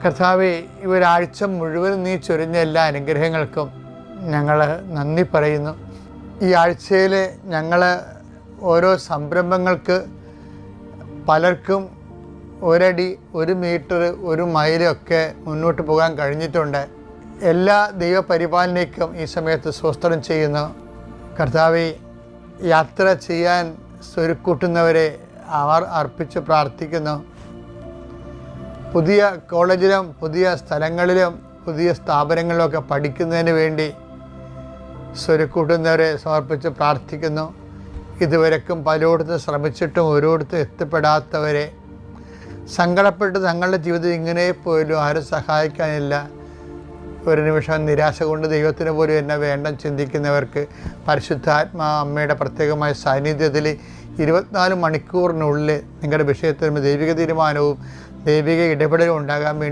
കർത്താവേ, ഈ ഒരാഴ്ച മുഴുവൻ നീ ചൊരിഞ്ഞ എല്ലാ അനുഗ്രഹങ്ങൾക്കും ഞങ്ങൾ നന്ദി പറയുന്നു. ഈ ആഴ്ചയിൽ ഞങ്ങൾ ഓരോ സംരംഭങ്ങൾക്ക് പലർക്കും 1 അടി 1 മീറ്റർ 1 മൈലൊക്കെ മുന്നോട്ട് പോകാൻ കഴിഞ്ഞിട്ടുണ്ട്. എല്ലാ ദൈവപരിപാലനയ്ക്കും ഈ സമയത്ത് സ്വസ്ത്രം ചെയ്യുന്നു. കർത്താവേ, യാത്ര ചെയ്യാൻ സ്വരുക്കൂട്ടുന്നവരെ അവർ അർപ്പിച്ച് പ്രാർത്ഥിക്കുന്നു. പുതിയ കോളേജിലും പുതിയ സ്ഥലങ്ങളിലും പുതിയ സ്ഥാപനങ്ങളിലൊക്കെ പഠിക്കുന്നതിന് വേണ്ടി സ്വരുക്കൂട്ടുന്നവരെ സമർപ്പിച്ച് പ്രാർത്ഥിക്കുന്നു. ഇതുവരെക്കും പലയിടത്തും ശ്രമിച്ചിട്ടും ഒരിടത്തും എത്തിപ്പെടാത്തവരെ, സങ്കടപ്പെട്ട് തങ്ങളുടെ ജീവിതം ഇങ്ങനെ പോലും ആരും സഹായിക്കാനില്ല, ഒരു നിമിഷം നിരാശ കൊണ്ട് ദൈവത്തിന് പോലും എന്നെ വേണ്ട ചിന്തിക്കുന്നവർക്ക് പരിശുദ്ധാത്മാ അമ്മയുടെ പ്രത്യേകമായ സാന്നിധ്യത്തിൽ 24 മണിക്കൂറിനുള്ളിൽ നിങ്ങളുടെ വിഷയത്തിന് ദൈവിക തീരുമാനവും ദൈവിക ഇടപെടലും ഉണ്ടാകാൻ വേണ്ടി